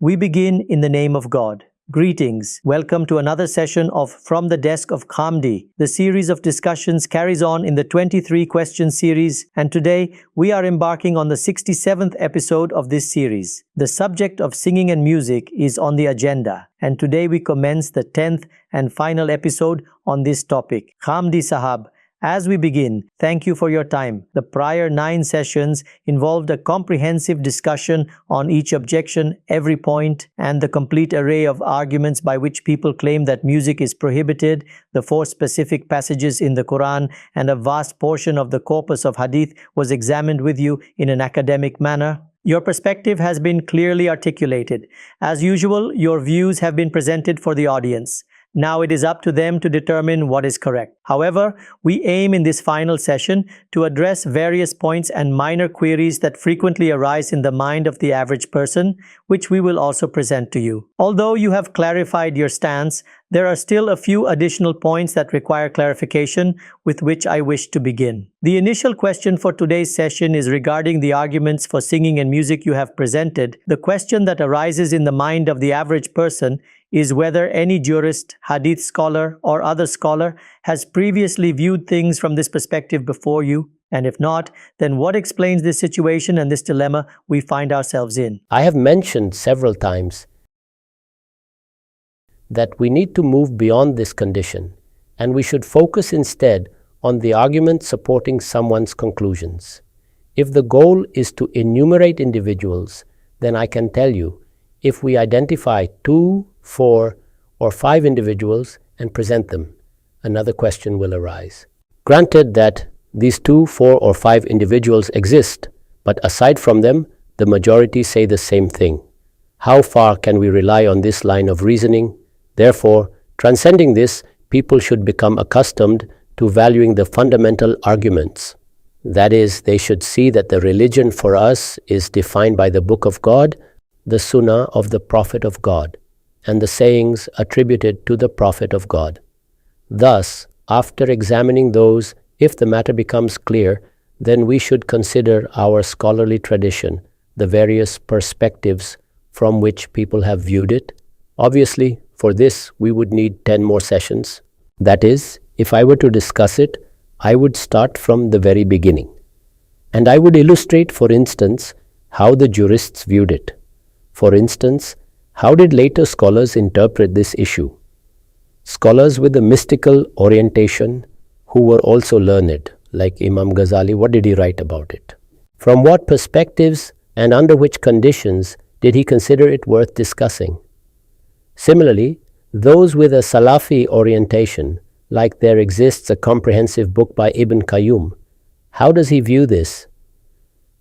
We begin in the name of God. Greetings. Welcome to another session of From the Desk of Ghamidi. The series of discussions carries on in the 23 question series, and today we are embarking on the 67th episode of this series. The subject of singing and music is on the agenda, and today we commence the 10th and final episode on this topic. Ghamidi Sahab, as we begin, thank you for your time. The prior 9 sessions involved a comprehensive discussion on each objection, every point, and the complete array of arguments by which people claim that music is prohibited, the 4 specific passages in the Quran, and a vast portion of the corpus of hadith was examined with you in an academic manner. Your perspective has been clearly articulated. As usual, your views have been presented for the audience. Now it is up to them to determine what is correct. However, we aim in this final session to address various points and minor queries that frequently arise in the mind of the average person, which we will also present to you. Although you have clarified your stance, there are still a few additional points that require clarification, with which I wish to begin. The initial question for today's session is regarding the arguments for singing and music you have presented. The question that arises in the mind of the average person is whether any jurist, hadith scholar, or other scholar has previously viewed things from this perspective before you, and if not, then what explains this situation and this dilemma we find ourselves in? I have mentioned several times that we need to move beyond this condition, and we should focus instead on the argument supporting someone's conclusions. If the goal is to enumerate individuals, then I can tell you, if we identify 2, 4, or 5 individuals and present them, another question will arise. Granted that these 2, 4, or 5 individuals exist, but aside from them, the majority say the same thing. How far can we rely on this line of reasoning? Therefore, transcending this, people should become accustomed to valuing the fundamental arguments. That is, they should see that the religion for us is defined by the Book of God, the sunnah of the Prophet of God, and the sayings attributed to the Prophet of God. Thus, after examining those, if the matter becomes clear, then we should consider our scholarly tradition, the various perspectives from which people have viewed it. Obviously, for this, we would need 10 more sessions. That is, if I were to discuss it, I would start from the very beginning. And I would illustrate, for instance, how the jurists viewed it. For instance, how did later scholars interpret this issue? Scholars with a mystical orientation who were also learned, like Imam Ghazali, what did he write about it? From what perspectives and under which conditions did he consider it worth discussing? Similarly, those with a Salafi orientation, like there exists a comprehensive book by Ibn Qayyum, how does he view this?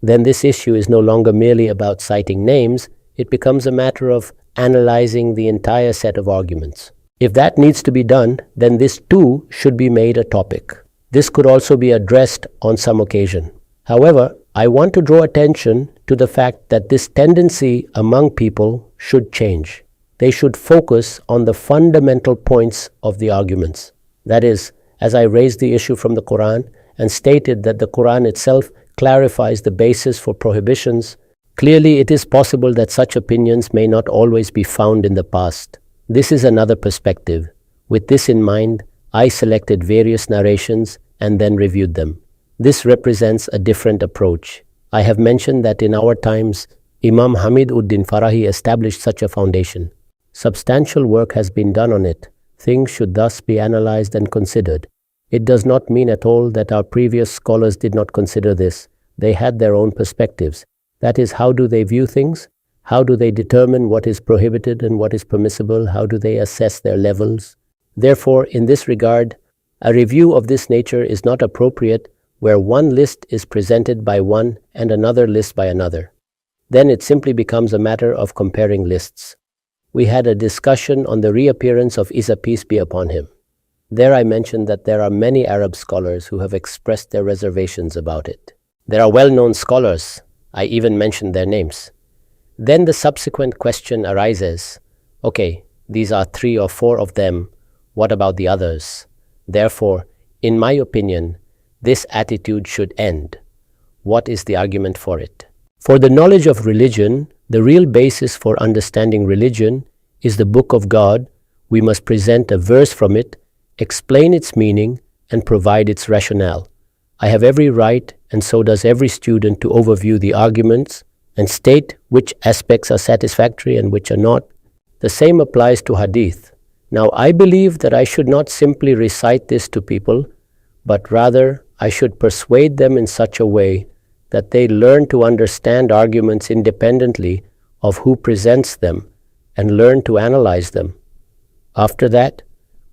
Then this issue is no longer merely about citing names, it becomes a matter of analyzing the entire set of arguments. If that needs to be done, then this too should be made a topic. This could also be addressed on some occasion. However, I want to draw attention to the fact that this tendency among people should change. They should focus on the fundamental points of the arguments. That is, as I raised the issue from the Quran and stated that the Quran itself clarifies the basis for prohibitions, clearly it is possible that such opinions may not always be found in the past. This is another perspective. With this in mind, I selected various narrations and then reviewed them. This represents a different approach. I have mentioned that in our times, Imam Hamid ud-Din Farahi established such a foundation. Substantial work has been done on it. Things should thus be analyzed and considered. It does not mean at all that our previous scholars did not consider this. They had their own perspectives. That is, how do they view things? How do they determine what is prohibited and what is permissible? How do they assess their levels? Therefore, in this regard, a review of this nature is not appropriate where one list is presented by one and another list by another. Then it simply becomes a matter of comparing lists. We had a discussion on the reappearance of Isa, peace be upon him. There I mentioned that there are many Arab scholars who have expressed their reservations about it. There are well-known scholars. I even mentioned their names. Then the subsequent question arises, okay, these are 3 or 4 of them, what about the others? Therefore, in my opinion, this attitude should end. What is the argument for it? For the knowledge of religion, The real basis for understanding religion is the Book of God. We must present a verse from it, explain its meaning, and provide its rationale. I have every right, and so does every student, to overview the arguments and state which aspects are satisfactory and which are not. The same applies to Hadith. Now, I believe that I should not simply recite this to people, but rather I should persuade them in such a way that they learn to understand arguments independently of who presents them and learn to analyze them. After that,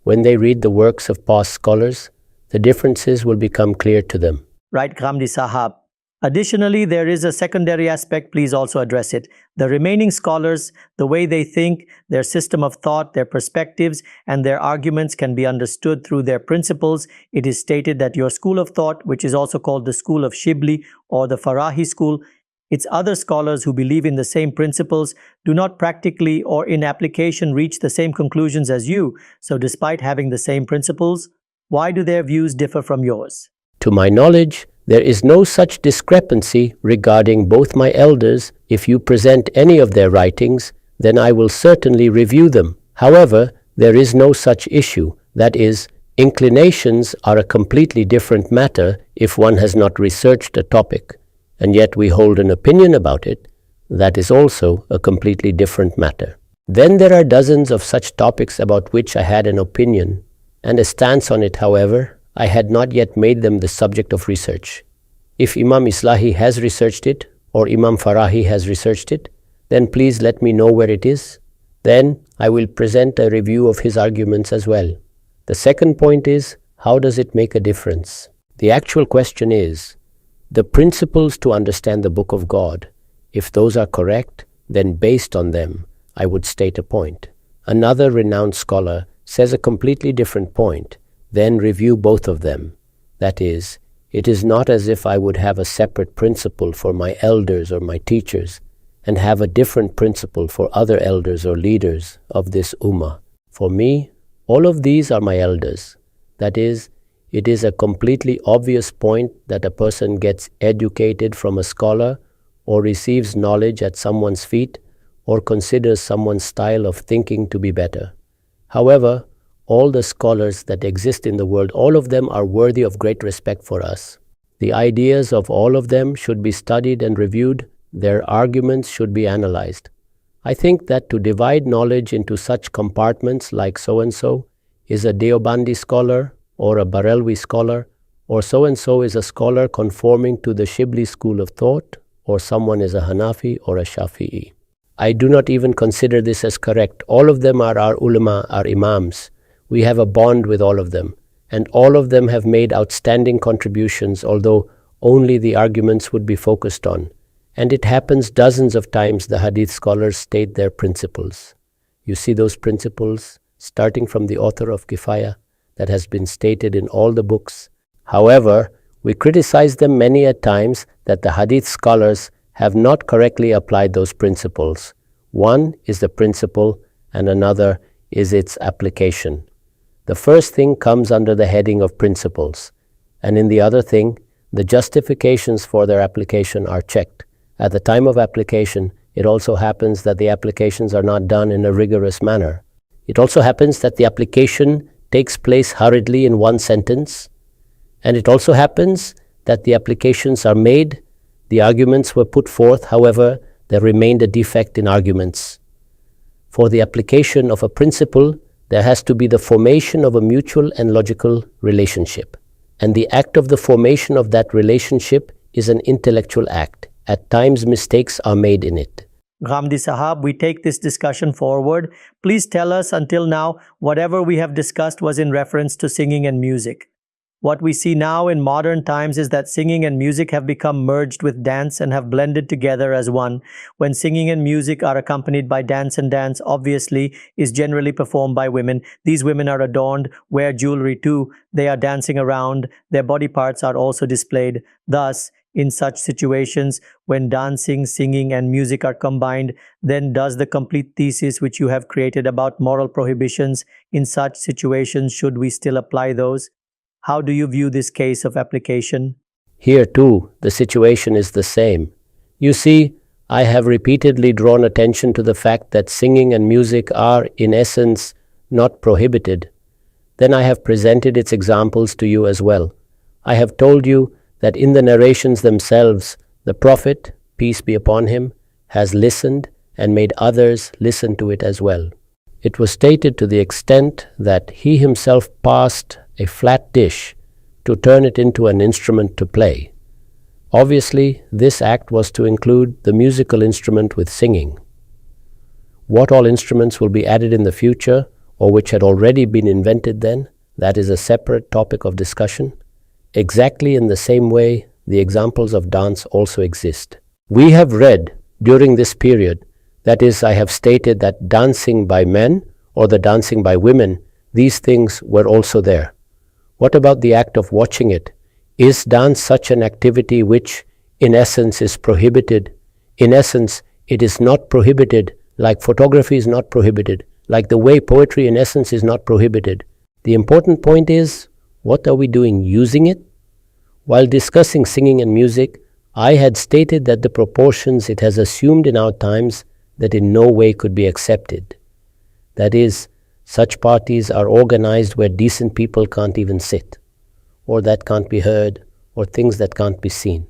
when they read the works of past scholars, the differences will become clear to them. Right, Ghamidi Sahab. Additionally, there is a secondary aspect, please also address it. The remaining scholars, the way they think, their system of thought, their perspectives, and their arguments can be understood through their principles. It is stated that your school of thought, which is also called the school of Shibli or the Farahi school, its other scholars who believe in the same principles do not practically or in application reach the same conclusions as you. So despite having the same principles, why do their views differ from yours? To my knowledge, there is no such discrepancy regarding both my elders. If you present any of their writings, then I will certainly review them. However, there is no such issue. That is, inclinations are a completely different matter if one has not researched a topic, and yet we hold an opinion about it. That is also a completely different matter. Then there are dozens of such topics about which I had an opinion and a stance on it. However, I had not yet made them the subject of research. If Imam Islahi has researched it, or Imam Farahi has researched it, then please let me know where it is. Then I will present a review of his arguments as well. The second point is, how does it make a difference? The actual question is, the principles to understand the Book of God. If those are correct, then based on them, I would state a point. Another renowned scholar says a completely different point. Then review both of them. That is, it is not as if I would have a separate principle for my elders or my teachers and have a different principle for other elders or leaders of this ummah. For me, all of these are my elders. That is, it is a completely obvious point that a person gets educated from a scholar or receives knowledge at someone's feet or considers someone's style of thinking to be better. However, all the scholars that exist in the world, all of them are worthy of great respect for us. The ideas of all of them should be studied and reviewed. Their arguments should be analyzed. I think that to divide knowledge into such compartments like so-and-so is a Deobandi scholar or a Barelwi scholar, or so-and-so is a scholar conforming to the Shibli school of thought, or someone is a Hanafi or a Shafi'i. I do not even consider this as correct. All of them are our ulama, our imams. We have a bond with all of them, and all of them have made outstanding contributions, although only the arguments would be focused on. And it happens dozens of times the hadith scholars state their principles. You see those principles, starting from the author of Kifaya, that has been stated in all the books. However, we criticize them many a times that the hadith scholars have not correctly applied those principles. One is the principle, and another is its application. The first thing comes under the heading of principles, and in the other thing, the justifications for their application are checked. At the time of application, it also happens that the applications are not done in a rigorous manner. It also happens that the application takes place hurriedly in one sentence, and it also happens that the applications are made, the arguments were put forth, however, there remained a defect in arguments. For the application of a principle, there has to be the formation of a mutual and logical relationship. And the act of the formation of that relationship is an intellectual act. At times, mistakes are made in it. Ghamidi Sahab, we take this discussion forward. Please tell us until now, whatever we have discussed was in reference to singing and music. What we see now in modern times is that singing and music have become merged with dance and have blended together as one. When singing and music are accompanied by dance, and dance obviously is generally performed by women. These women are adorned, wear jewelry too, they are dancing around, their body parts are also displayed. Thus, in such situations, when dancing, singing and music are combined, then does the complete thesis which you have created about moral prohibitions, in such situations should we still apply those? How do you view this case of application? Here too, the situation is the same. You see, I have repeatedly drawn attention to the fact that singing and music are, in essence, not prohibited. Then I have presented its examples to you as well. I have told you that in the narrations themselves, the Prophet, peace be upon him, has listened and made others listen to it as well. It was stated to the extent that he himself passed a flat dish to turn it into an instrument to play. Obviously, this act was to include the musical instrument with singing. What all instruments will be added in the future, or which had already been invented then, that is a separate topic of discussion. Exactly in the same way, the examples of dance also exist. We have read during this period, that is, I have stated that dancing by men or the dancing by women, these things were also there. What about the act of watching it? Is dance such an activity which, in essence, is prohibited? In essence, it is not prohibited, like photography is not prohibited, like the way poetry, in essence, is not prohibited. The important point is, what are we doing using it? While discussing singing and music, I had stated that the proportions it has assumed in our times that in no way could be accepted. That is, such parties are organized where decent people can't even sit, or that can't be heard, or things that can't be seen.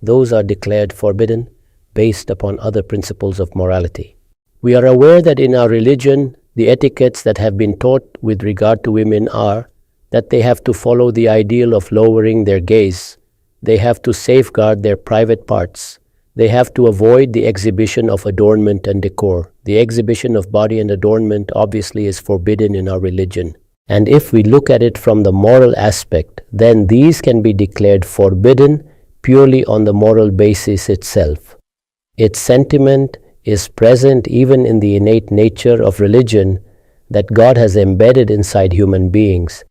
Those are declared forbidden based upon other principles of morality. We are aware that in our religion, the etiquettes that have been taught with regard to women are that they have to follow the ideal of lowering their gaze, they have to safeguard their private parts, they have to avoid the exhibition of adornment and decor. The exhibition of body and adornment obviously is forbidden in our religion. And if we look at it from the moral aspect, then these can be declared forbidden purely on the moral basis itself. Its sentiment is present even in the innate nature of religion that God has embedded inside human beings.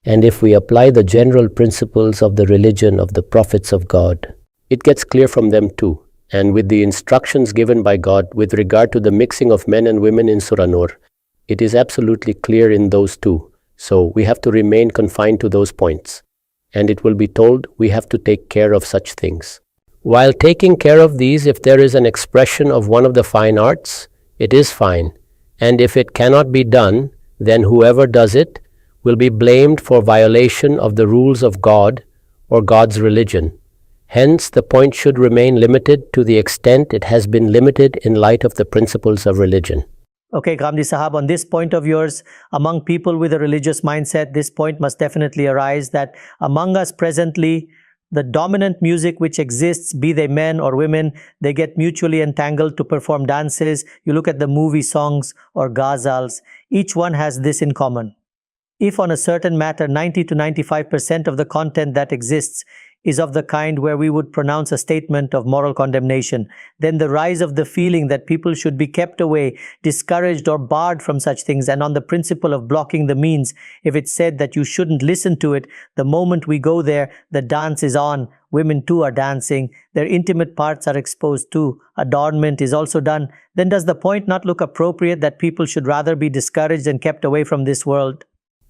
And if we apply the general principles of the religion of the prophets of God, it gets clear from them too. And with the instructions given by God with regard to the mixing of men and women in Surah Nur, it is absolutely clear in those two. So we have to remain confined to those points. And it will be told we have to take care of such things. While taking care of these, if there is an expression of one of the fine arts, it is fine. And if it cannot be done, then whoever does it will be blamed for violation of the rules of God or God's religion. Hence, the point should remain limited to the extent it has been limited in light of the principles of religion. Okay, Ghamidi Sahab, on this point of yours, among people with a religious mindset, this point must definitely arise that among us presently, the dominant music which exists, be they men or women, they get mutually entangled to perform dances. You look at the movie songs or ghazals, each one has this in common. If on a certain matter 90 to 95% of the content that exists is of the kind where we would pronounce a statement of moral condemnation, then the rise of the feeling that people should be kept away, discouraged or barred from such things, and on the principle of blocking the means, if it's said that you shouldn't listen to it, the moment we go there, the dance is on, women too are dancing, their intimate parts are exposed too, adornment is also done, then does the point not look appropriate that people should rather be discouraged and kept away from this world?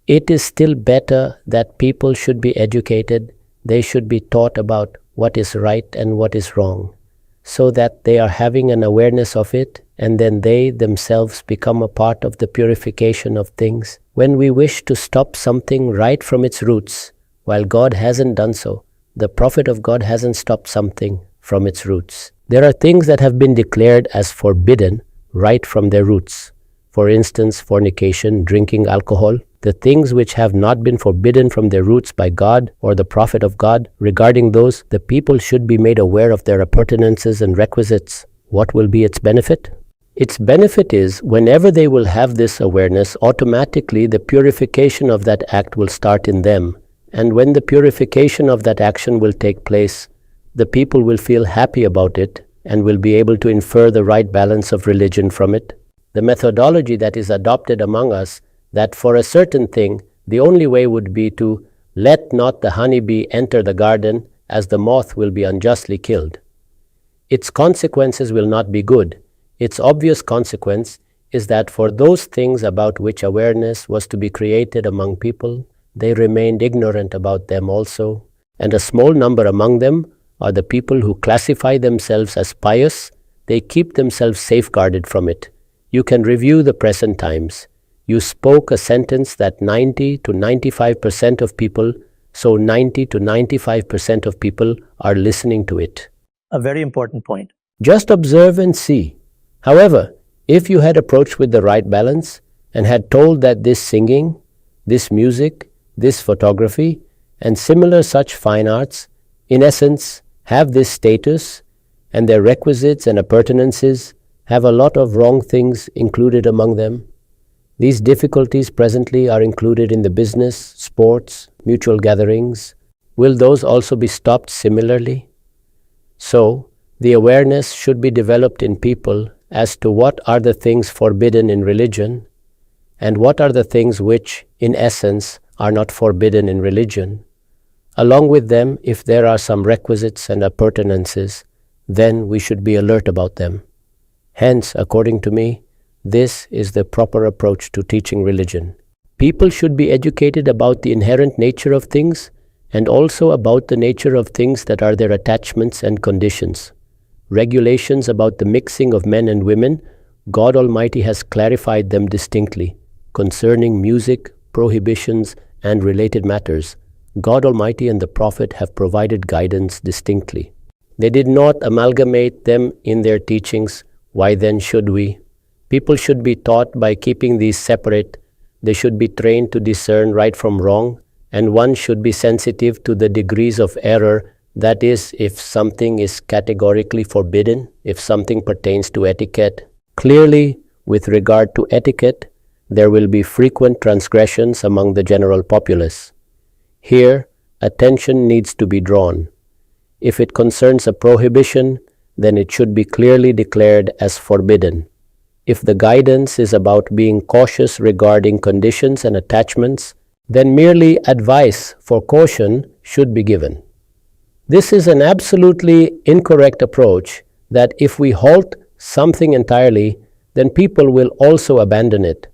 It is still better that people should be educated. They should be taught about what is right and what is wrong, so that they are having an awareness of it, and then they themselves become a part of the purification of things. When we wish to stop something right from its roots, while God hasn't done so, the Prophet of God hasn't stopped something from its roots. There are things that have been declared as forbidden right from their roots. For instance, fornication, drinking alcohol. The things which have not been forbidden from their roots by God or the Prophet of God, regarding those, the people should be made aware of their appurtenances and requisites. What will be its benefit? Its benefit is, whenever they will have this awareness, automatically the purification of that act will start in them. And when the purification of that action will take place, the people will feel happy about it and will be able to infer the right balance of religion from it. The methodology that is adopted among us, that for a certain thing, the only way would be to let not the honeybee enter the garden, as the moth will be unjustly killed. Its consequences will not be good. Its obvious consequence is that for those things about which awareness was to be created among people, they remained ignorant about them also, and a small number among them are the people who classify themselves as pious, they keep themselves safeguarded from it. You can review the present times. You spoke a sentence that 90 to 95% of people, so 90 to 95% of people are listening to it. A very important point. Just observe and see. However, if you had approached with the right balance and had told that this singing, this music, this photography, and similar such fine arts, in essence, have this status, and their requisites and appurtenances have a lot of wrong things included among them. These difficulties presently are included in the business, sports, mutual gatherings. Will those also be stopped similarly? So, the awareness should be developed in people as to what are the things forbidden in religion and what are the things which, in essence, are not forbidden in religion. Along with them, if there are some requisites and appurtenances, then we should be alert about them. Hence, according to me, this is the proper approach to teaching religion. People should be educated about the inherent nature of things and also about the nature of things that are their attachments and conditions. Regulations about the mixing of men and women, God Almighty has clarified them distinctly. Concerning music, prohibitions, and related matters, God Almighty and the Prophet have provided guidance distinctly. They did not amalgamate them in their teachings. Why then should we? People should be taught by keeping these separate. They should be trained to discern right from wrong, and one should be sensitive to the degrees of error. That is, if something is categorically forbidden, if something pertains to etiquette. Clearly, with regard to etiquette, there will be frequent transgressions among the general populace. Here, attention needs to be drawn. If it concerns a prohibition, then it should be clearly declared as forbidden. If the guidance is about being cautious regarding conditions and attachments, then merely advice for caution should be given. This is an absolutely incorrect approach that if we halt something entirely, then people will also abandon it.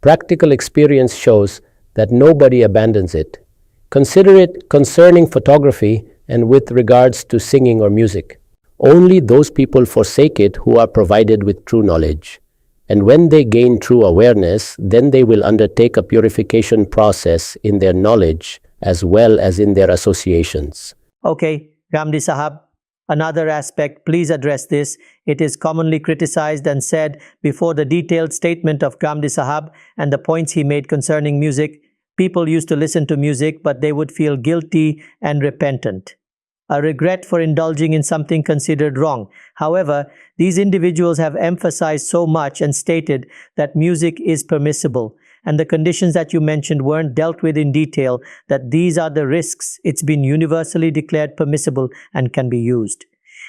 Practical experience shows that nobody abandons it. Consider it concerning photography and with regards to singing or music. Only those people forsake it who are provided with true knowledge. And when they gain true awareness, then they will undertake a purification process in their knowledge as well as in their associations. Okay, Ghamidi Sahab, another aspect, please address this. It is commonly criticized and said before the detailed statement of Ghamidi Sahab and the points he made concerning music, people used to listen to music but they would feel guilty and repentant. A regret for indulging in something considered wrong. However, these individuals have emphasized so much and stated that music is permissible, and the conditions that you mentioned weren't dealt with in detail, that these are the risks. It's been universally declared permissible and can be used.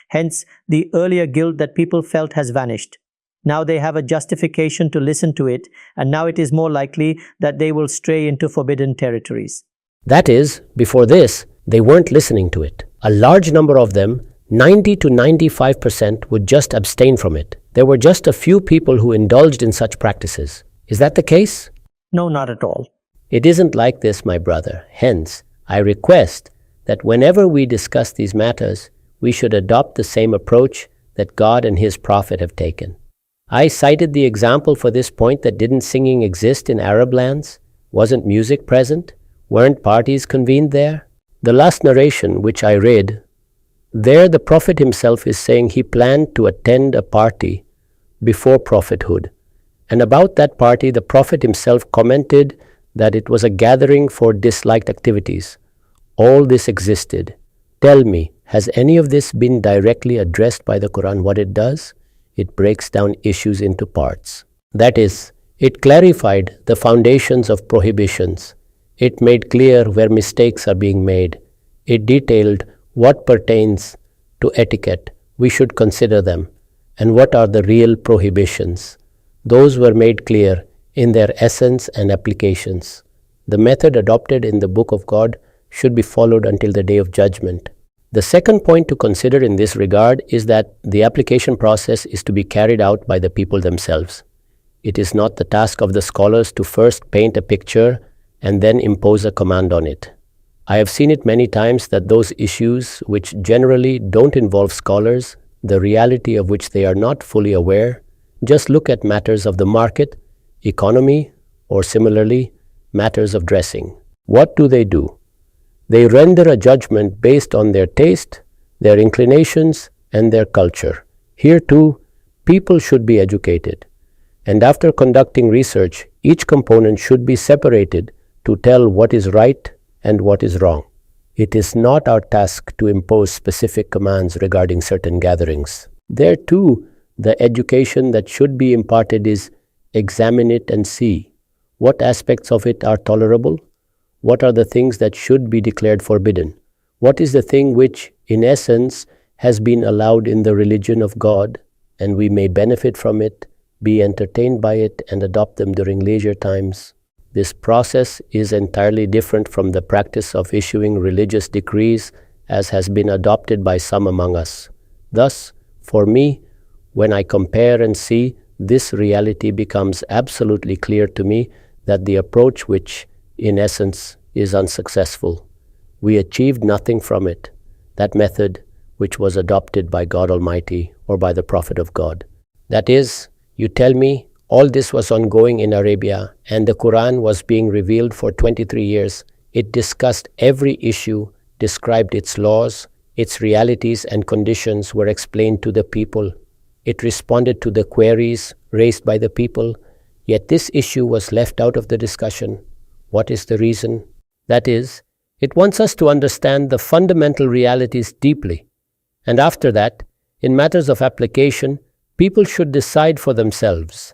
Hence, the earlier guilt that people felt has vanished. Now they have a justification to listen to it, and now it is more likely that they will stray into forbidden territories. That is, before this, they weren't listening to it. A large number of them, 90 to 95%, would just abstain from it. There were just a few people who indulged in such practices. Is that the case? No, not at all. It isn't like this, my brother. Hence, I request that whenever we discuss these matters, we should adopt the same approach that God and His Prophet have taken. I cited the example for this point that didn't singing exist in Arab lands? Wasn't music present? Weren't parties convened there? The last narration which I read, there the Prophet himself is saying he planned to attend a party before prophethood. And about that party, the Prophet himself commented that it was a gathering for disliked activities. All this existed. Tell me, has any of this been directly addressed by the Quran? What it does? It breaks down issues into parts. That is, it clarified the foundations of prohibitions. It made clear where mistakes are being made. It detailed what pertains to etiquette. We should consider them. And what are the real prohibitions? Those were made clear in their essence and applications. The method adopted in the Book of God should be followed until the day of judgment. The second point to consider in this regard is that the application process is to be carried out by the people themselves. It is not the task of the scholars to first paint a picture and then impose a command on it. I have seen it many times that those issues which generally don't involve scholars the reality of which they are not fully aware. Just look at matters of the market, economy, or similarly, matters of dressing. What do? They render a judgment based on their taste, their inclinations, and their culture. Here too, people should be educated. And after conducting research, each component should be separated to tell what is right and what is wrong. It is not our task to impose specific commands regarding certain gatherings. There too, the education that should be imparted is examine it and see what aspects of it are tolerable, what are the things that should be declared forbidden, what is the thing which, in essence, has been allowed in the religion of God, and we may benefit from it, be entertained by it, and adopt them during leisure times. This process is entirely different from the practice of issuing religious decrees as has been adopted by some among us. Thus, for me, when I compare and see, this reality becomes absolutely clear to me that the approach which, in essence, is unsuccessful. We achieved nothing from it, that method which was adopted by God Almighty or by the Prophet of God. That is, you tell me all this was ongoing in Arabia and the Quran was being revealed for 23 years. It discussed every issue, described its laws, its realities and conditions were explained to the people. It responded to the queries raised by the people, yet this issue was left out of the discussion. What is the reason? That is, it wants us to understand the fundamental realities deeply. And after that, in matters of application, people should decide for themselves.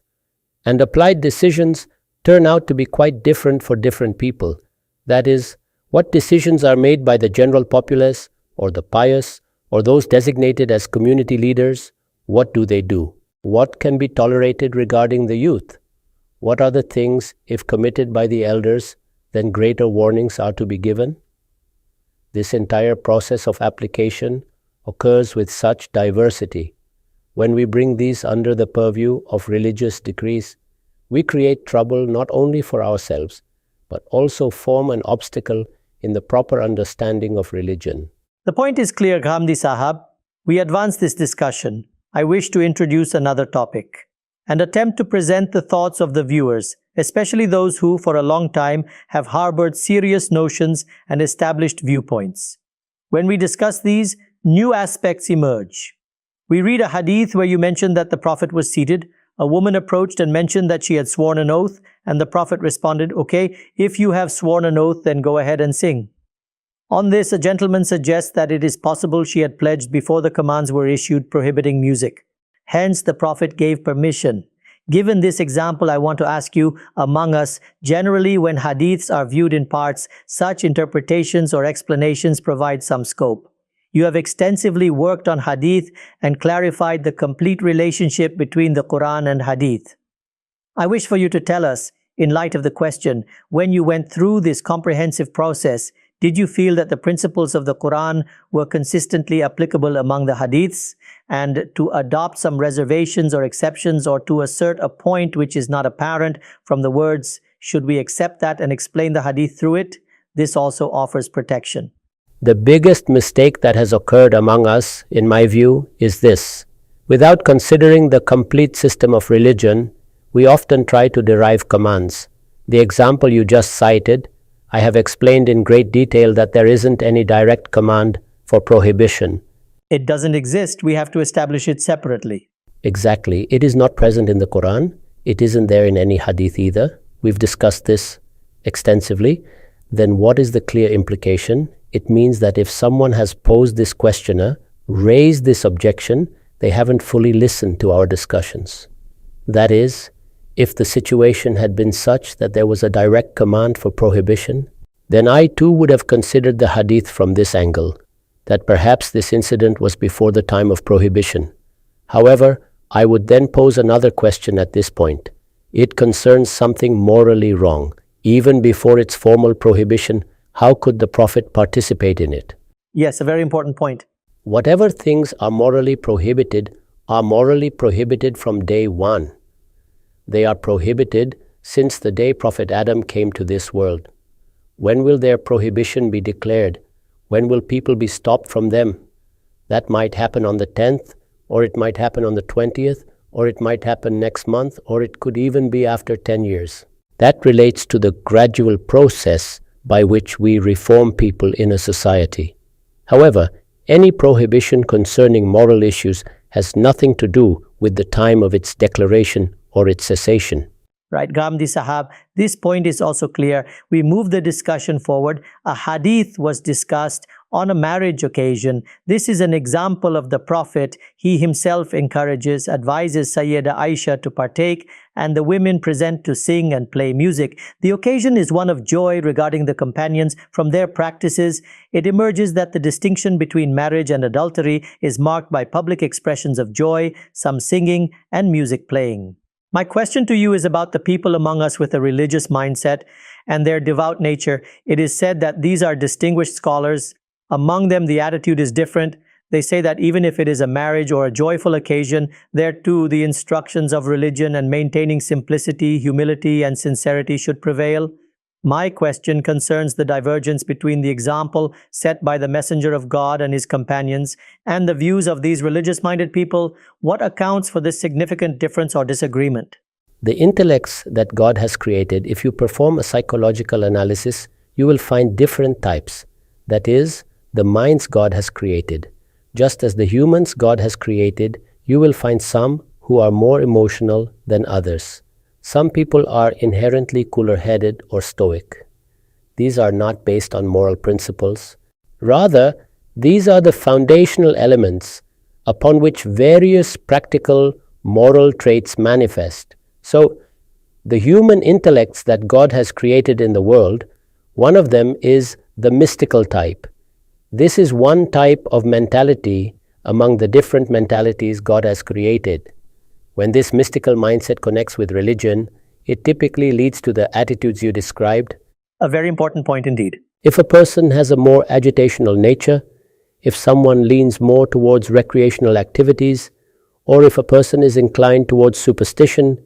And applied decisions turn out to be quite different for different people. That is, what decisions are made by the general populace, or the pious, or those designated as community leaders, what do? What can be tolerated regarding the youth? What are the things, if committed by the elders, then greater warnings are to be given? This entire process of application occurs with such diversity. When we bring these under the purview of religious decrees, we create trouble not only for ourselves, but also form an obstacle in the proper understanding of religion. The point is clear, Ghamidi Sahab. We advance this discussion. I wish to introduce another topic and attempt to present the thoughts of the viewers, especially those who, for a long time, have harbored serious notions and established viewpoints. When we discuss these, new aspects emerge. We read a hadith where you mentioned that the Prophet was seated. A woman approached and mentioned that she had sworn an oath, and the Prophet responded, "Okay, if you have sworn an oath, then go ahead and sing." On this, a gentleman suggests that it is possible she had pledged before the commands were issued prohibiting music. Hence, the Prophet gave permission. Given this example, I want to ask you, among us, generally when hadiths are viewed in parts, such interpretations or explanations provide some scope. You have extensively worked on hadith and clarified the complete relationship between the Quran and hadith. I wish for you to tell us, in light of the question, when you went through this comprehensive process, did you feel that the principles of the Quran were consistently applicable among the hadiths, and to adopt some reservations or exceptions or to assert a point which is not apparent from the words, should we accept that and explain the hadith through it? This also offers protection. The biggest mistake that has occurred among us, in my view, is this. Without considering the complete system of religion, we often try to derive commands. The example you just cited, I have explained in great detail that there isn't any direct command for prohibition. It doesn't exist. We have to establish it separately. Exactly. It is not present in the Quran. It isn't there in any hadith either. We've discussed this extensively. Then what is the clear implication? It means that if someone has posed this questioner, raised this objection, they haven't fully listened to our discussions. That is, if the situation had been such that there was a direct command for prohibition, then I too would have considered the hadith from this angle, that perhaps this incident was before the time of prohibition. However, I would then pose another question at this point. It concerns something morally wrong. Even before its formal prohibition, how could the Prophet participate in it? Yes, a very important point. Whatever things are morally prohibited from day one. They are prohibited since the day Prophet Adam came to this world. When will their prohibition be declared? When will people be stopped from them? That might happen on the 10th or it might happen on the 20th, or it might happen next month, or it could even be after 10 years. That relates to the gradual process by which we reform people in a society. However, any prohibition concerning moral issues has nothing to do with the time of its declaration or its cessation. Right, Ghamidi Sahab, this point is also clear. We move the discussion forward. A hadith was discussed on a marriage occasion. This is an example of the Prophet. He himself encourages, advises Sayyida Aisha to partake, and the women present to sing and play music. The occasion is one of joy regarding the companions. From their practices, it emerges that the distinction between marriage and adultery is marked by public expressions of joy, some singing, and music playing. My question to you is about the people among us with a religious mindset and their devout nature. It is said that these are distinguished scholars. Among them, the attitude is different. They say that even if it is a marriage or a joyful occasion, there too the instructions of religion and maintaining simplicity, humility, and sincerity should prevail. My question concerns the divergence between the example set by the Messenger of God and his companions and the views of these religious-minded people. What accounts for this significant difference or disagreement? The intellects that God has created, if you perform a psychological analysis, you will find different types. That is, the minds God has created. Just as the humans God has created, you will find some who are more emotional than others. Some people are inherently cooler-headed or stoic. These are not based on moral principles. Rather, these are the foundational elements upon which various practical moral traits manifest. So, the human intellects that God has created in the world, one of them is the mystical type. This is one type of mentality among the different mentalities God has created. When this mystical mindset connects with religion, it typically leads to the attitudes you described. A very important point indeed. If a person has a more agitational nature, if someone leans more towards recreational activities, or if a person is inclined towards superstition,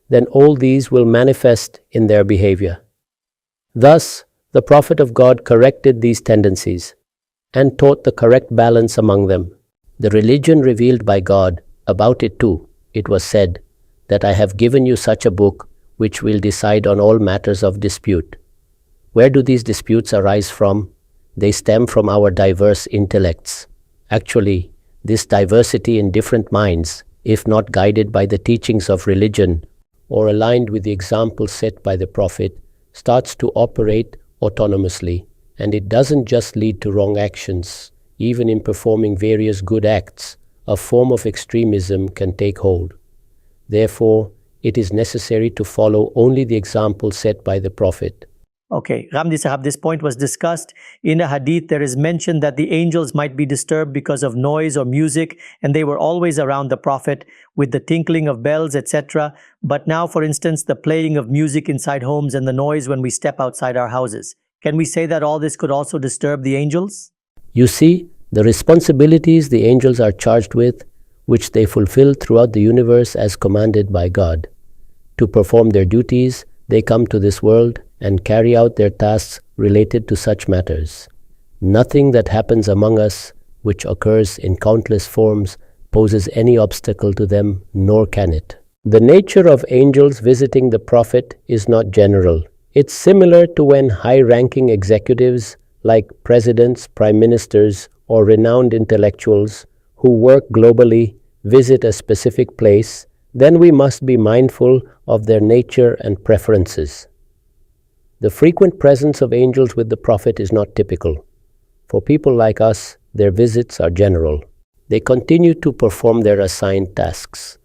then all these will manifest in their behavior. Thus, the Prophet of God corrected these tendencies and taught the correct balance among them. The religion revealed by God, about it too, it was said that I have given you such a book which will decide on all matters of dispute. Where do these disputes arise from? They stem from our diverse intellects. Actually, this diversity in different minds, if not guided by the teachings of religion or aligned with the example set by the Prophet, starts to operate autonomously, and it doesn't just lead to wrong actions. Even in performing various good acts, a form of extremism can take hold. Therefore, it is necessary to follow only the example set by the Prophet. Okay, Ghamidi Sahab, this point was discussed. In a hadith, there is mention that the angels might be disturbed because of noise or music, and they were always around the Prophet with the tinkling of bells, etc. But now, for instance, the playing of music inside homes and the noise when we step outside our houses. Can we say that all this could also disturb the angels? You see, the responsibilities the angels are charged with, which they fulfill throughout the universe as commanded by God. To perform their duties, they come to this world and carry out their tasks related to such matters. Nothing that happens among us, which occurs in countless forms, poses any obstacle to them, nor can it. The nature of angels visiting the Prophet is not general. It's similar to when high-ranking executives like presidents, prime ministers, or renowned intellectuals who work globally visit a specific place, then we must be mindful of their nature and preferences. The frequent presence of angels with the Prophet is not typical. For people like us, their visits are general. They continue to perform their assigned tasks,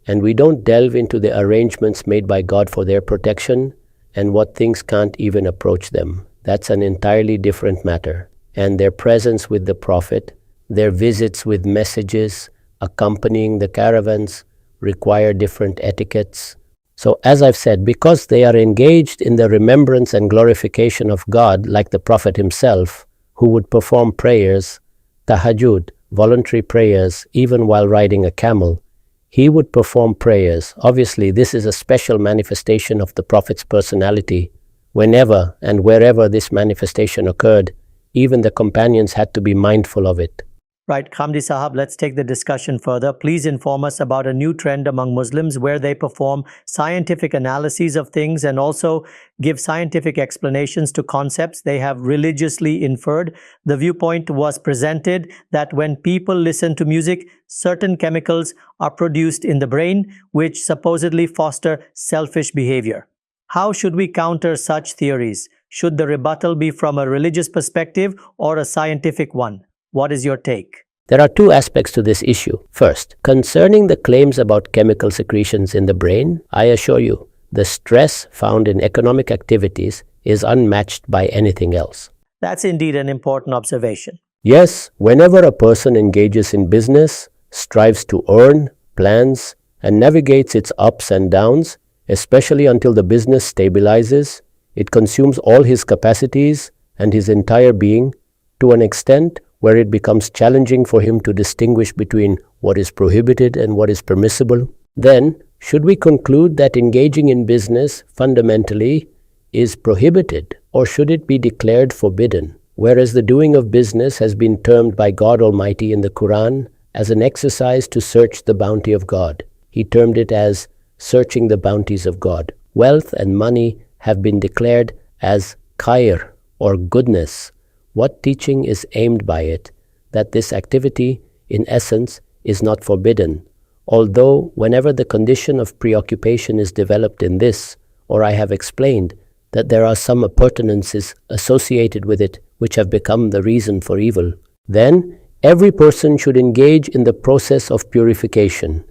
and we don't delve into the arrangements made by God for their protection and what things can't even approach them. That's an entirely different matter. And their presence with the Prophet, their visits with messages accompanying the caravans require different etiquettes. So as I've said, because they are engaged in the remembrance and glorification of God, like the Prophet himself, who would perform prayers, tahajjud, voluntary prayers, even while riding a camel, he would perform prayers. Obviously, this is a special manifestation of the Prophet's personality. Whenever and wherever this manifestation occurred, even the companions had to be mindful of it. Right, Ghamidi Sahab, let's take the discussion further. Please inform us about a new trend among Muslims where they perform scientific analyses of things and also give scientific explanations to concepts they have religiously inferred. The viewpoint was presented that when people listen to music, certain chemicals are produced in the brain which supposedly foster selfish behavior. How should we counter such theories? Should the rebuttal be from a religious perspective or a scientific one? What is your take? There are two aspects to this issue. First, concerning the claims about chemical secretions in the brain, I assure you, the stress found in economic activities is unmatched by anything else. That's indeed an important observation. Yes, whenever a person engages in business, strives to earn, plans, and navigates its ups and downs, especially until the business stabilizes, it consumes all his capacities and his entire being to an extent where it becomes challenging for him to distinguish between what is prohibited and what is permissible. Then, should we conclude that engaging in business fundamentally is prohibited, or should it be declared forbidden? Whereas the doing of business has been termed by God Almighty in the Quran as an exercise to search the bounty of God. He termed it as searching the bounties of God. Wealth and money have been declared as khair, or goodness. What teaching is aimed by it? That this activity, in essence, is not forbidden. Although, whenever the condition of preoccupation is developed in this, or I have explained that there are some appurtenances associated with it which have become the reason for evil, then every person should engage in the process of purification.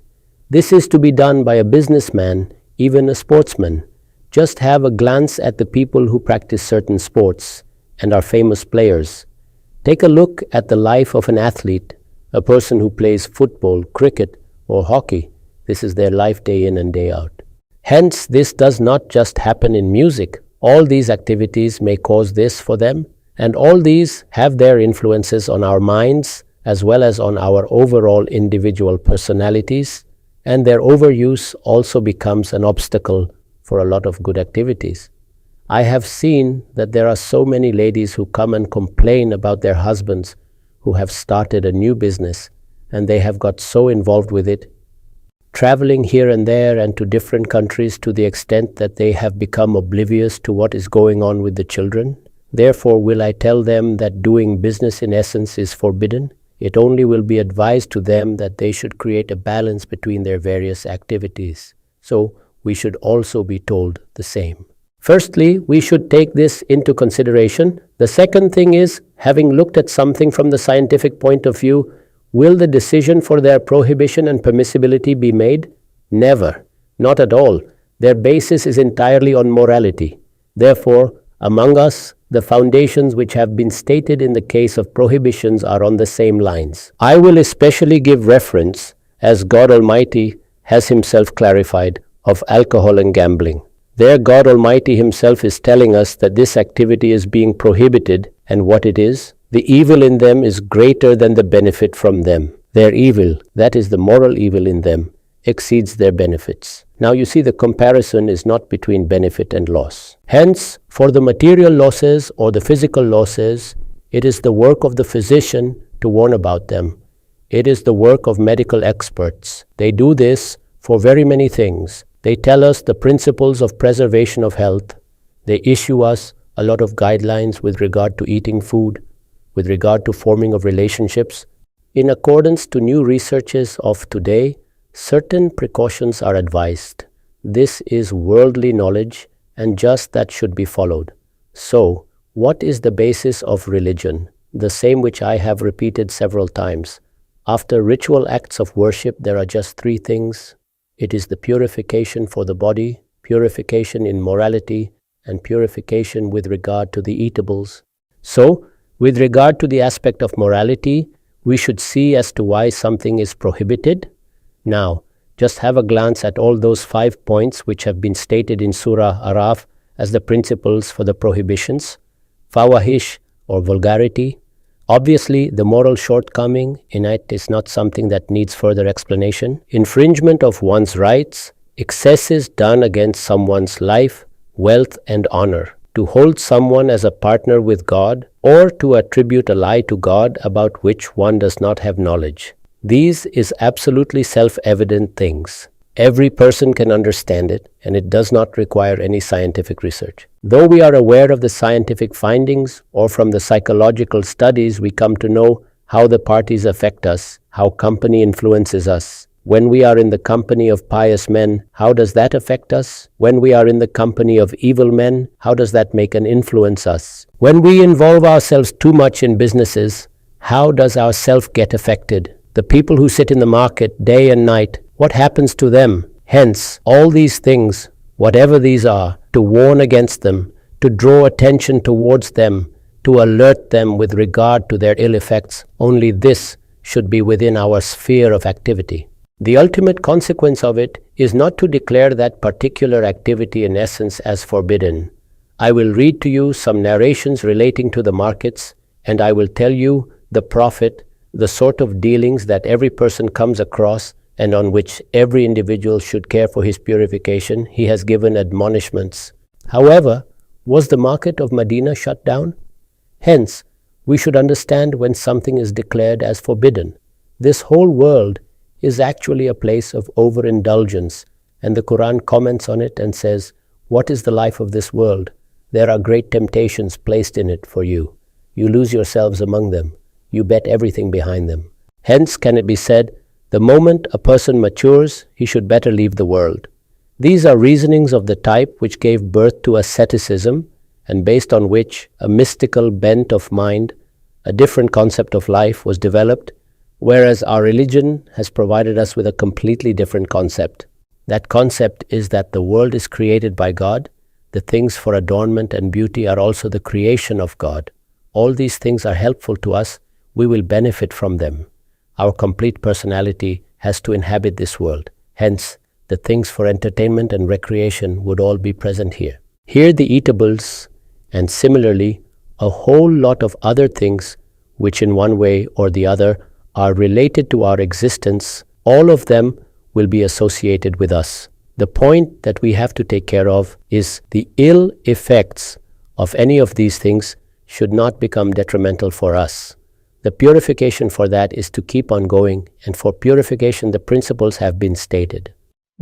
This is to be done by a businessman, even a sportsman. Just have a glance at the people who practice certain sports and are famous players. Take a look at the life of an athlete, a person who plays football, cricket, or hockey. This is their life day in and day out. Hence, this does not just happen in music. All these activities may cause this for them, and all these have their influences on our minds as well as on our overall individual personalities, and their overuse also becomes an obstacle for a lot of good activities. I have seen that there are so many ladies who come and complain about their husbands who have started a new business and they have got so involved with it, traveling here and there and to different countries to the extent that they have become oblivious to what is going on with the children. Therefore, will I tell them that doing business in essence is forbidden? It only will be advised to them that they should create a balance between their various activities. So, we should also be told the same. Firstly, we should take this into consideration. The second thing is, having looked at something from the scientific point of view, will the decision for their prohibition and permissibility be made? Never. Not at all. Their basis is entirely on morality. Therefore, among us, the foundations which have been stated in the case of prohibitions are on the same lines. I will especially give reference, as God Almighty has Himself clarified, of alcohol and gambling. There God Almighty Himself is telling us that this activity is being prohibited, and what it is? The evil in them is greater than the benefit from them. Their evil, that is the moral evil in them, exceeds their benefits. Now you see, the comparison is not between benefit and loss. Hence, for the material losses or the physical losses, it is the work of the physician to warn about them. It is the work of medical experts. They do this for very many things. They tell us the principles of preservation of health. They issue us a lot of guidelines with regard to eating food, with regard to forming of relationships. In accordance to new researches of today, certain precautions are advised. This is worldly knowledge, and just that should be followed. So, what is the basis of religion? The same which I have repeated several times. After ritual acts of worship, there are just three things. It is the purification for the body, purification in morality, and purification with regard to the eatables. So, with regard to the aspect of morality, we should see as to why something is prohibited. Now, just have a glance at all those 5 points which have been stated in Surah Araf as the principles for the prohibitions. Fawahish, or vulgarity. Obviously, the moral shortcoming in it is not something that needs further explanation. Infringement of one's rights, excesses done against someone's life, wealth and honor. to hold someone as a partner with God, or to attribute a lie to God about which one does not have knowledge. These is absolutely self-evident things. Every person can understand it, and it does not require any scientific research. Though we are aware of the scientific findings, or from the psychological studies, we come to know how the parties affect us, how company influences us. When we are in the company of pious men, how does that affect us? When we are in the company of evil men, how does that make an influence us? When we involve ourselves too much in businesses, how does our self get affected? The people who sit in the market day and night, what happens to them? Hence, all these things, whatever these are, to warn against them, to draw attention towards them, to alert them with regard to their ill effects, only this should be within our sphere of activity. The ultimate consequence of it is not to declare that particular activity in essence as forbidden. I will read to you some narrations relating to the markets, and I will tell you the profit, the sort of dealings that every person comes across and on which every individual should care for his purification. He has given admonishments. However, was the market of Medina shut down? Hence, we should understand when something is declared as forbidden. This whole world is actually a place of overindulgence, and the Quran comments on it and says, "What is the life of this world? There are great temptations placed in it for you. You lose yourselves among them. You bet everything behind them." Hence can it be said, the moment a person matures, he should better leave the world. These are reasonings of the type which gave birth to asceticism, and based on which a mystical bent of mind, a different concept of life was developed, whereas our religion has provided us with a completely different concept. That concept is that the world is created by God. The things for adornment and beauty are also the creation of God. All these things are helpful to us. We will benefit from them. Our complete personality has to inhabit this world. Hence, the things for entertainment and recreation would all be present here. Here the eatables, and similarly, a whole lot of other things which in one way or the other are related to our existence, all of them will be associated with us. The point that we have to take care of is the ill effects of any of these things should not become detrimental for us. The purification for that is to keep on going, and for purification the principles have been stated.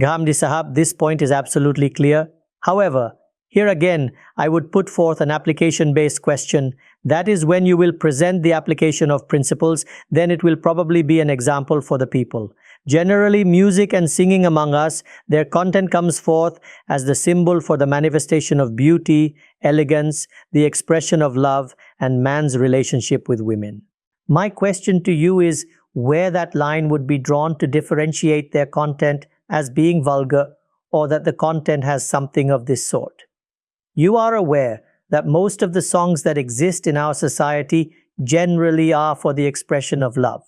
Ghamidi Sahab, this point is absolutely clear. However, here again, I would put forth an application-based question. That is, when you will present the application of principles, then it will probably be an example for the people. Generally, music and singing among us, their content comes forth as the symbol for the manifestation of beauty, elegance, the expression of love, and man's relationship with women. My question to you is where that line would be drawn to differentiate their content as being vulgar, or that the content has something of this sort. You are aware that most of the songs that exist in our society generally are for the expression of love.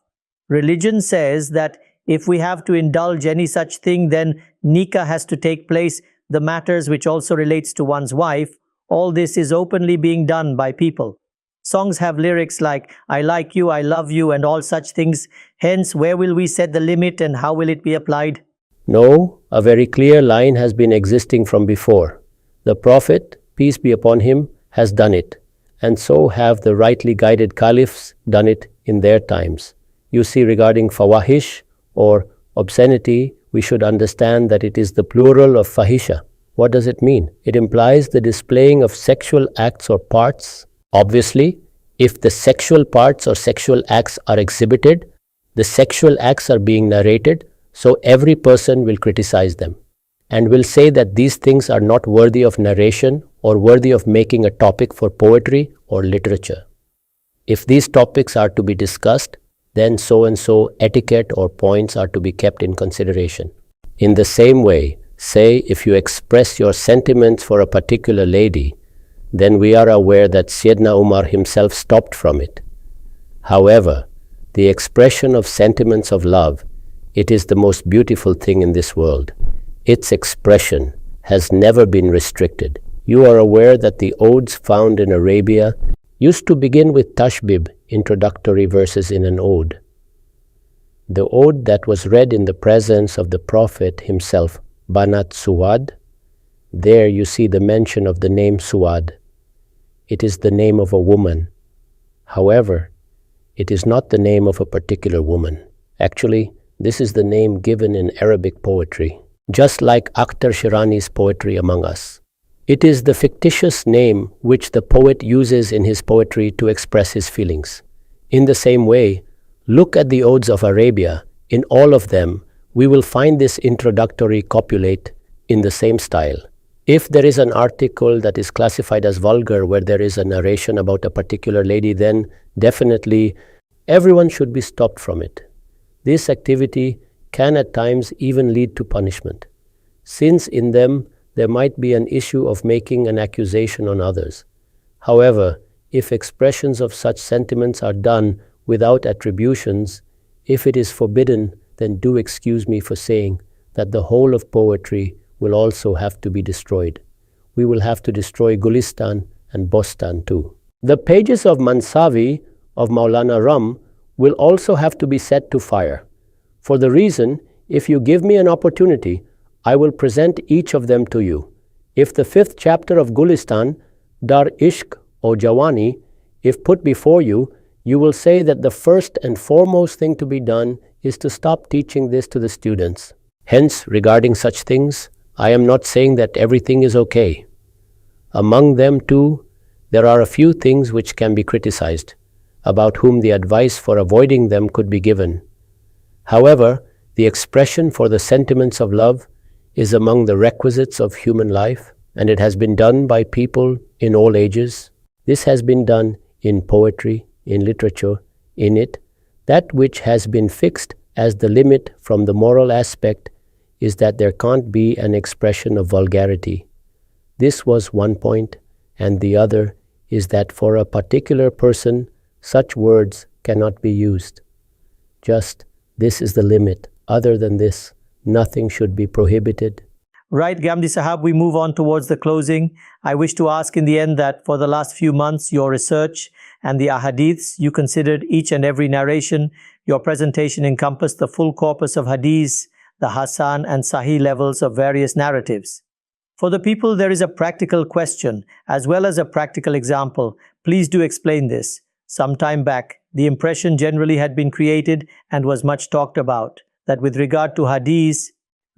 Religion says that if we have to indulge any such thing, then nikah has to take place, the matters which also relates to one's wife. All this is openly being done by people. Songs have lyrics like, "I like you, I love you," and all such things. Hence, where will we set the limit and how will it be applied? No, a very clear line has been existing from before. The Prophet, peace be upon him, has done it, and so have the rightly guided caliphs done it in their times. You see, regarding fawahish or obscenity, we should understand that it is the plural of fahisha. What does it mean? It implies the displaying of sexual acts or parts. Obviously, if the sexual parts or sexual acts are exhibited, the sexual acts are being narrated, so every person will criticize them and will say that these things are not worthy of narration or worthy of making a topic for poetry or literature. If these topics are to be discussed, then so and so etiquette or points are to be kept in consideration. In the same way, say if you express your sentiments for a particular lady, then we are aware that Sayyidina Umar himself stopped from it. However, the expression of sentiments of love, it is the most beautiful thing in this world. Its expression has never been restricted. You are aware that the odes found in Arabia used to begin with tashbib, introductory verses in an ode. The ode that was read in the presence of the Prophet himself, Banat Suwad, there you see the mention of the name Suwad. it is the name of a woman. However, it is not the name of a particular woman. Actually, this is the name given in Arabic poetry, just like Akhtar Shirani's poetry among us. It is the fictitious name which the poet uses in his poetry to express his feelings. In the same way, look at the Odes of Arabia. In all of them, we will find this introductory copulate in the same style. If there is an article that is classified as vulgar where there is a narration about a particular lady, then definitely everyone should be stopped from it. This activity can at times even lead to punishment, since in them there might be an issue of making an accusation on others. However, if expressions of such sentiments are done without attributions, if it is forbidden, then do excuse me for saying that the whole of poetry will also have to be destroyed. We will have to destroy Gulistan and Bostan too. The pages of Mansavi of Maulana Rum will also have to be set to fire. For the reason, if you give me an opportunity, I will present each of them to you. If the 5th chapter of Gulistan, Dar Ishq or Jawani, if put before you, you will say that the first and foremost thing to be done is to stop teaching this to the students. Hence, regarding such things, I am not saying that everything is okay. Among them too, there are a few things which can be criticized, about whom the advice for avoiding them could be given. However, the expression for the sentiments of love is among the requisites of human life, and it has been done by people in all ages. This has been done in poetry, in literature, in it. That which has been fixed as the limit from the moral aspect is that there can't be an expression of vulgarity. This was one point, and the other is that for a particular person, such words cannot be used. Just, this is the limit. Other than this, nothing should be prohibited. Right, Ghamidi Sahab, we move on towards the closing. I wish to ask in the end that for the last few months, your research and the ahadiths, you considered each and every narration. Your presentation encompassed the full corpus of hadiths, the Ahsan and Sahih levels of various narratives. For the people, there is a practical question as well as a practical example. Please do explain this. Some time back, the impression generally had been created and was much talked about, that with regard to hadiths,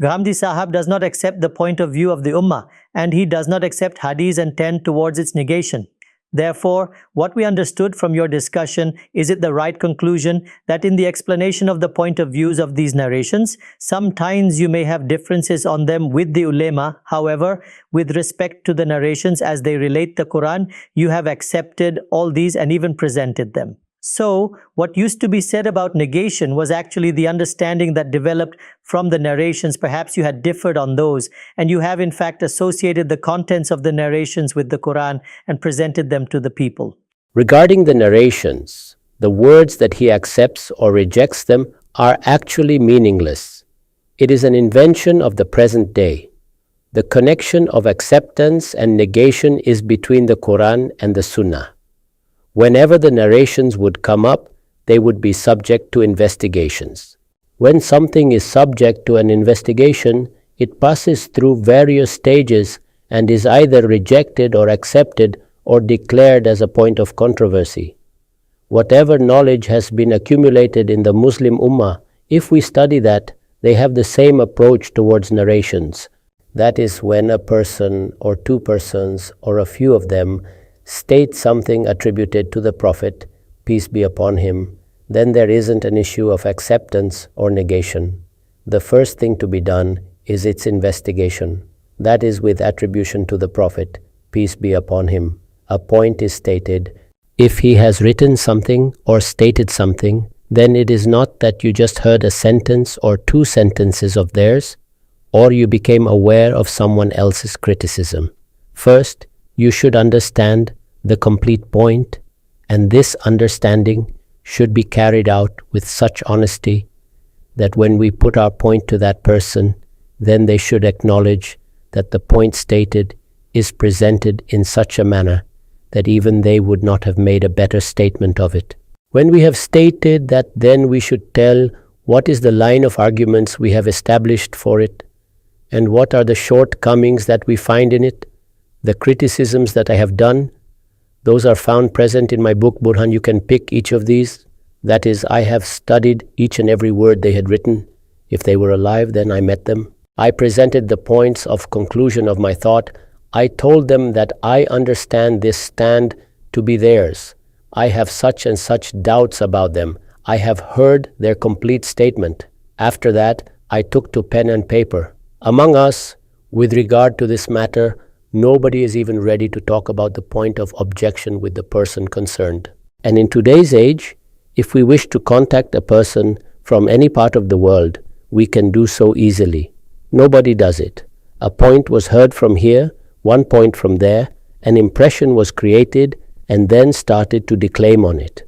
Ghamidi Sahab does not accept the point of view of the Ummah, and he does not accept hadiths and tend towards its negation. Therefore, what we understood from your discussion, is it the right conclusion that in the explanation of the point of views of these narrations, sometimes you may have differences on them with the ulema. However, with respect to the narrations as they relate the Quran, you have accepted all these and even presented them. So, what used to be said about negation was actually the understanding that developed from the narrations. Perhaps you had differed on those, and you have in fact associated the contents of the narrations with the Quran and presented them to the people. Regarding the narrations, the words that he accepts or rejects them are actually meaningless. It is an invention of the present day. The connection of acceptance and negation is between the Quran and the Sunnah. Whenever the narrations would come up, they would be subject to investigations. When something is subject to an investigation, it passes through various stages and is either rejected or accepted or declared as a point of controversy. Whatever knowledge has been accumulated in the Muslim Ummah, if we study that, they have the same approach towards narrations. That is, when a person or two persons or a few of them state something attributed to the Prophet, peace be upon him, then there isn't an issue of acceptance or negation. The first thing to be done is its investigation. That is, with attribution to the Prophet, peace be upon him. A point is stated. If he has written something or stated something, then it is not that you just heard a sentence or two sentences of theirs, or you became aware of someone else's criticism. First, you should understand the complete point, and this understanding should be carried out with such honesty that when we put our point to that person, then they should acknowledge that the point stated is presented in such a manner that even they would not have made a better statement of it. When we have stated that, then we should tell what is the line of arguments we have established for it, and what are the shortcomings that we find in it, the criticisms that I have done. Those are found present in my book, Burhan. You can pick each of these. That is, I have studied each and every word they had written. If they were alive, then I met them. I presented the points of conclusion of my thought. I told them that I understand this stand to be theirs. I have such and such doubts about them. I have heard their complete statement. After that, I took to pen and paper. Among us, with regard to this matter, nobody is even ready to talk about the point of objection with the person concerned. And in today's age, if we wish to contact a person from any part of the world, we can do so easily. Nobody does it. A point was heard from here, one point from there, an impression was created, and then started to declaim on it,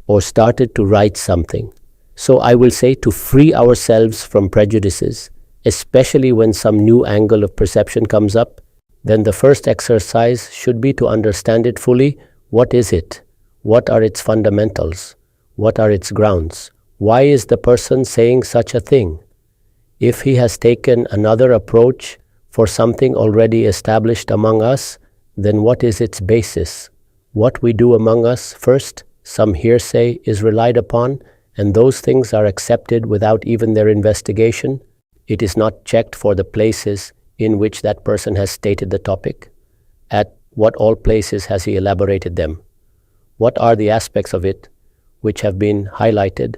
or started to write something. So I will say, to free ourselves from prejudices, especially when some new angle of perception comes up, then the first exercise should be to understand it fully. What is it? What are its fundamentals? What are its grounds? Why is the person saying such a thing? If he has taken another approach for something already established among us, then what is its basis? What we do among us, first, some hearsay is relied upon, and those things are accepted without even their investigation. It is not checked for the places in which that person has stated the topic. At what all places has he elaborated them? What are the aspects of it which have been highlighted?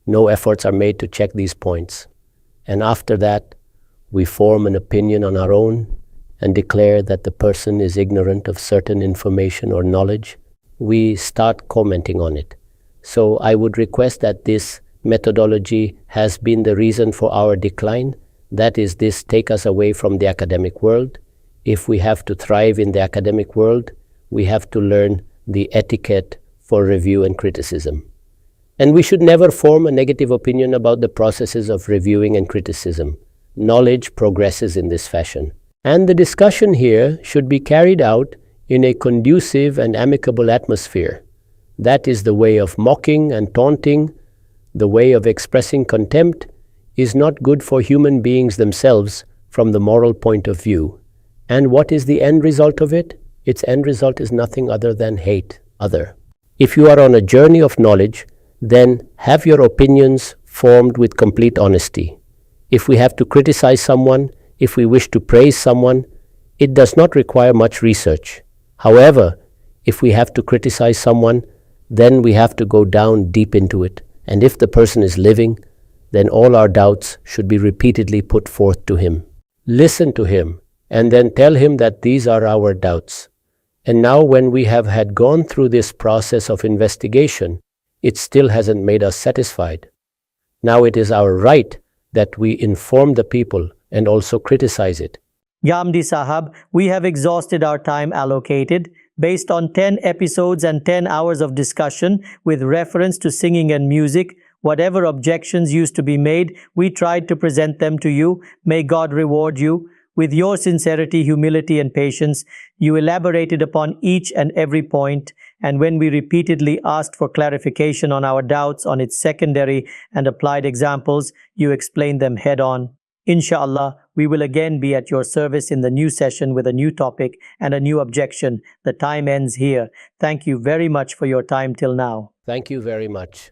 No efforts are made to check these points. And after that, we form an opinion on our own and declare that the person is ignorant of certain information or knowledge. We start commenting on it. So I would request that this methodology has been the reason for our decline. That is, this take us away from the academic world. If we have to thrive in the academic world, we have to learn the etiquette for review and criticism. And we should never form a negative opinion about the processes of reviewing and criticism. Knowledge progresses in this fashion. And the discussion here should be carried out in a conducive and amicable atmosphere. That is, the way of mocking and taunting, the way of expressing contempt, is not good for human beings themselves from the moral point of view. And what is the end result of it? Its end result is nothing other than hate other. If you are on a journey of knowledge, then have your opinions formed with complete honesty. If we have to criticize someone, if we wish to praise someone, it does not require much research. However, if we have to criticize someone, then we have to go down deep into it. And if the person is living, then all our doubts should be repeatedly put forth to him. Listen to him, and then tell him that these are our doubts. And now when we have had gone through this process of investigation, it still hasn't made us satisfied. Now it is our right that we inform the people and also criticize it. Ghamidi Sahab, we have exhausted our time allocated based on 10 episodes and 10 hours of discussion with reference to singing and music. Whatever objections used to be made, we tried to present them to you. May God reward you. With your sincerity, humility, and patience, you elaborated upon each and every point, and when we repeatedly asked for clarification on our doubts on its secondary and applied examples, you explained them head-on. Inshallah, we will again be at your service in the new session with a new topic and a new objection. The time ends here. Thank you very much for your time till now. Thank you very much.